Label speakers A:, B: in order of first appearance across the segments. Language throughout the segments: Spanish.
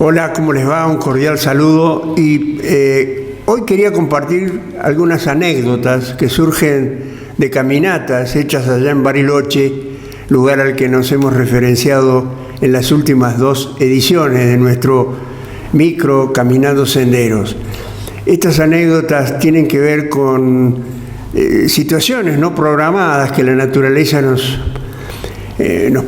A: Hola, ¿cómo les va? Un cordial saludo. Y hoy quería compartir algunas anécdotas que surgen de caminatas hechas allá en Bariloche, lugar al que nos hemos referenciado en las últimas 2 ediciones de nuestro micro Caminando Senderos. Estas anécdotas tienen que ver con situaciones no programadas que la naturaleza nos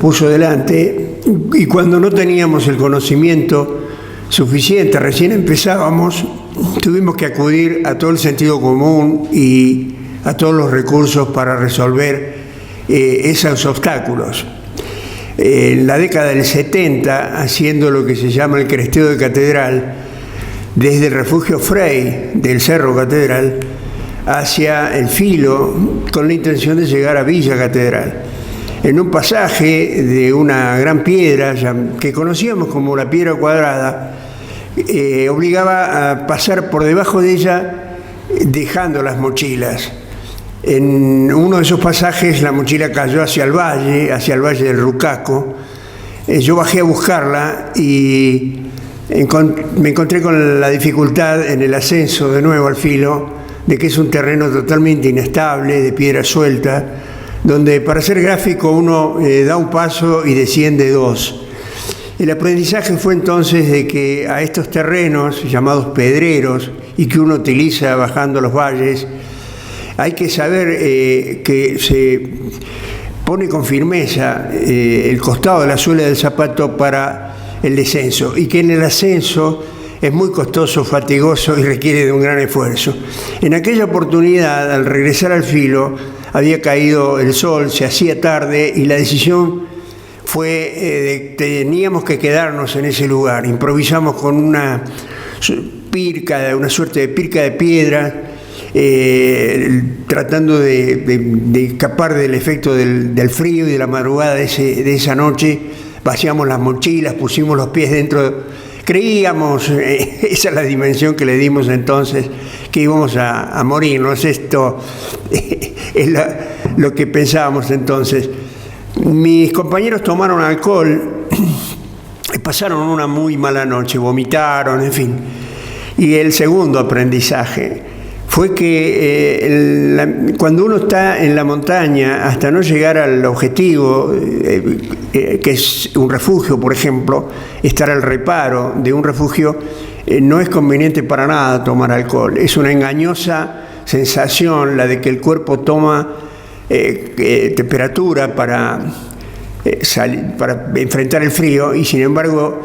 A: puso delante, y cuando no teníamos el conocimiento suficiente, recién empezábamos, tuvimos que acudir a todo el sentido común y a todos los recursos para resolver esos obstáculos. En la década del 70, haciendo lo que se llama el cresteo de Catedral, desde el refugio Frey del Cerro Catedral hacia el Filo, con la intención de llegar a Villa Catedral. En un pasaje de una gran piedra que conocíamos como la Piedra Cuadrada, obligaba a pasar por debajo de ella dejando las mochilas. En uno de esos pasajes la mochila cayó hacia el valle del Rucaco. Yo bajé a buscarla y me encontré con la dificultad en el ascenso de nuevo al Filo, de que es un terreno totalmente inestable, de piedra suelta, donde, para ser gráfico, uno da un paso y desciende 2. El aprendizaje fue entonces de que a estos terrenos llamados pedreros y que uno utiliza bajando los valles, hay que saber que se pone con firmeza el costado de la suela del zapato para el descenso, y que en el ascenso es muy costoso, fatigoso y requiere de un gran esfuerzo. En aquella oportunidad, al regresar al Filo, había caído el sol, se hacía tarde y la decisión fue teníamos que quedarnos en ese lugar. Improvisamos con una suerte de pirca de piedra, tratando de escapar del efecto del frío y de la madrugada de esa noche. Vaciamos las mochilas, pusimos los pies dentro. Creíamos, esa es la dimensión que le dimos entonces, que íbamos a morirnos. Esto es lo que pensábamos entonces. Mis compañeros tomaron alcohol, pasaron una muy mala noche, vomitaron, en fin. Y el segundo aprendizaje fue que cuando uno está en la montaña, hasta no llegar al objetivo, que es un refugio, por ejemplo, estar al reparo de un refugio, no es conveniente para nada tomar alcohol. Es una engañosa sensación la de que el cuerpo toma temperatura para enfrentar el frío, y sin embargo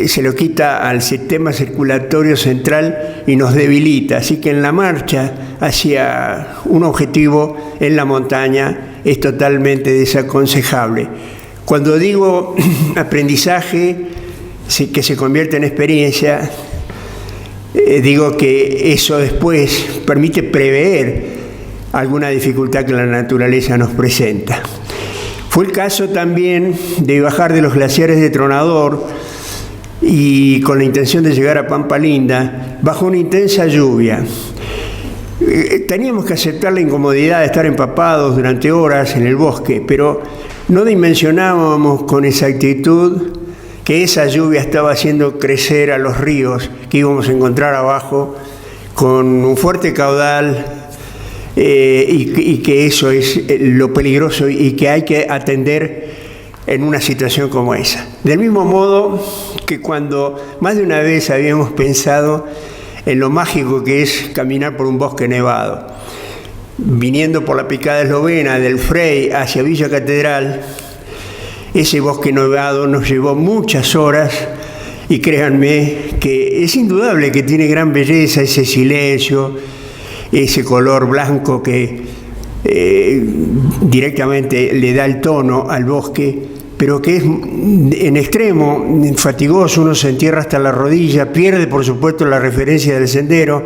A: se lo quita al sistema circulatorio central y nos debilita. Así que en la marcha hacia un objetivo en la montaña es totalmente desaconsejable. Cuando digo aprendizaje que se convierte en experiencia, digo que eso después permite prever alguna dificultad que la naturaleza nos presenta. Fue el caso también de bajar de los glaciares de Tronador y con la intención de llegar a Pampa Linda bajo una intensa lluvia. Teníamos que aceptar la incomodidad de estar empapados durante horas en el bosque, pero no dimensionábamos con exactitud que esa lluvia estaba haciendo crecer a los ríos que íbamos a encontrar abajo con un fuerte caudal, y que eso es lo peligroso y que hay que atender en una situación como esa. Del mismo modo que cuando más de una vez habíamos pensado en lo mágico que es caminar por un bosque nevado, viniendo por la picada eslovena del Frey hacia Villa Catedral, ese bosque nevado nos llevó muchas horas, y créanme que es indudable que tiene gran belleza ese silencio, ese color blanco que directamente le da el tono al bosque, pero que es en extremo fatigoso. Uno se entierra hasta la rodilla, pierde por supuesto la referencia del sendero,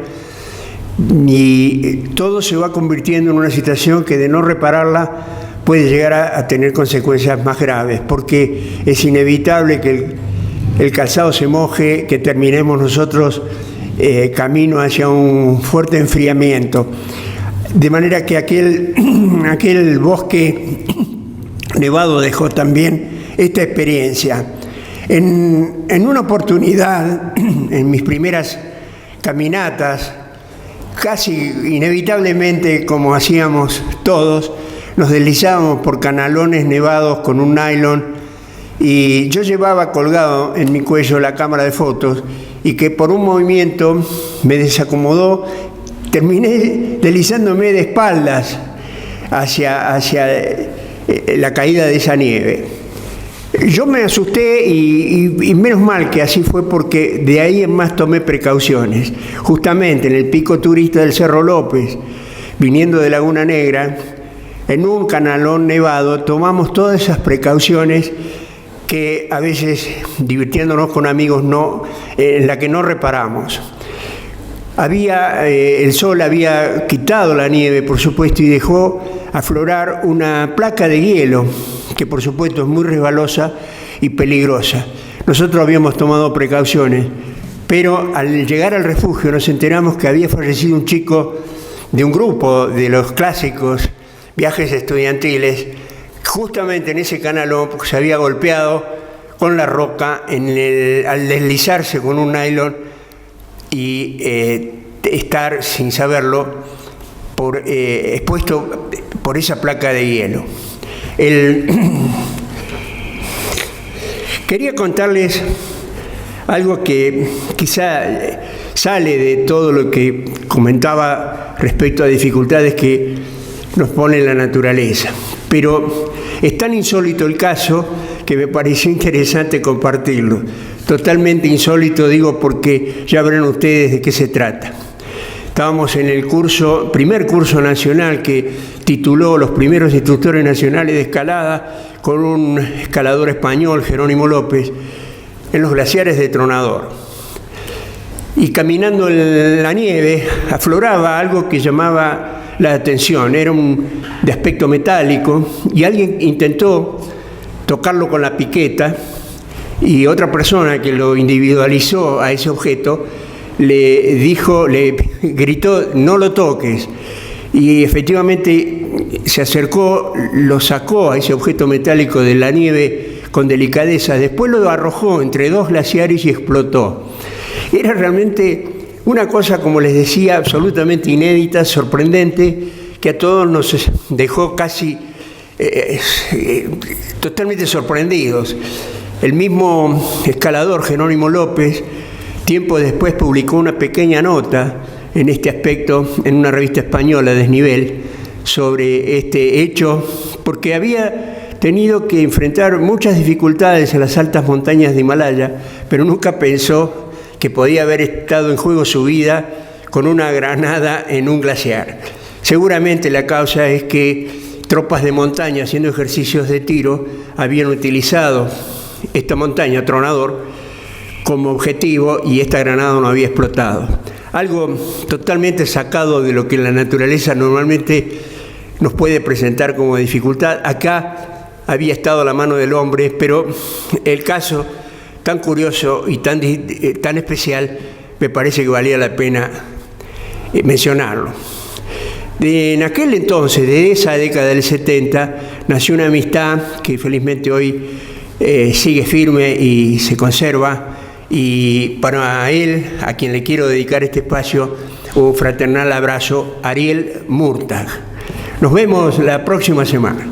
A: y todo se va convirtiendo en una situación que, de no repararla, puede llegar a tener consecuencias más graves, porque es inevitable que el calzado se moje, que terminemos nosotros camino hacia un fuerte enfriamiento. De manera que aquel bosque nevado dejó también esta experiencia. En una oportunidad, en mis primeras caminatas, casi inevitablemente, como hacíamos todos, nos deslizábamos por canalones nevados con un nylon, y yo llevaba colgado en mi cuello la cámara de fotos, y que por un movimiento me desacomodó, terminé deslizándome de espaldas hacia la caída de esa nieve. Yo me asusté y menos mal que así fue, porque de ahí en más tomé precauciones. Justamente en el pico turista del Cerro López, viniendo de Laguna Negra, en un canalón nevado, tomamos todas esas precauciones que a veces, divirtiéndonos con amigos, en la que no reparamos. El sol había quitado la nieve, por supuesto, y dejó aflorar una placa de hielo, que por supuesto es muy resbalosa y peligrosa. Nosotros habíamos tomado precauciones, pero al llegar al refugio nos enteramos que había fallecido un chico de un grupo de los clásicos viajes estudiantiles, justamente en ese canalón, porque se había golpeado con la roca al deslizarse con un nylon y estar, sin saberlo, expuesto por esa placa de hielo. Quería contarles algo que quizá sale de todo lo que comentaba respecto a dificultades que nos pone la naturaleza, pero es tan insólito el caso que me pareció interesante compartirlo. Totalmente insólito, digo, porque ya verán ustedes de qué se trata. Estábamos en el primer curso nacional que tituló Los primeros instructores nacionales de escalada, con un escalador español, Jerónimo López, en los glaciares de Tronador. Y caminando en la nieve afloraba algo que llamaba la atención. Era de aspecto metálico, y alguien intentó tocarlo con la piqueta, y otra persona que lo individualizó a ese objeto le gritó: no lo toques. Y efectivamente se acercó, lo sacó a ese objeto metálico de la nieve con delicadeza, después lo arrojó entre dos glaciares y explotó. Era realmente una cosa, como les decía, absolutamente inédita, sorprendente, que a todos nos dejó casi totalmente sorprendidos. El mismo escalador, Jerónimo López, tiempo después publicó una pequeña nota en este aspecto en una revista española, Desnivel, sobre este hecho, porque había tenido que enfrentar muchas dificultades en las altas montañas de Himalaya, pero nunca pensó que podía haber estado en juego su vida con una granada en un glaciar. Seguramente la causa es que tropas de montaña haciendo ejercicios de tiro habían utilizado esta montaña, Tronador, como objetivo, y esta granada no había explotado. Algo totalmente sacado de lo que la naturaleza normalmente nos puede presentar como dificultad. Acá había estado la mano del hombre, pero el caso tan curioso y tan especial me parece que valía la pena mencionarlo. En aquel entonces, de esa década del 70, nació una amistad que felizmente hoy sigue firme y se conserva, y para él, a quien le quiero dedicar este espacio, un fraternal abrazo, Ariel Murtag. Nos vemos la próxima semana.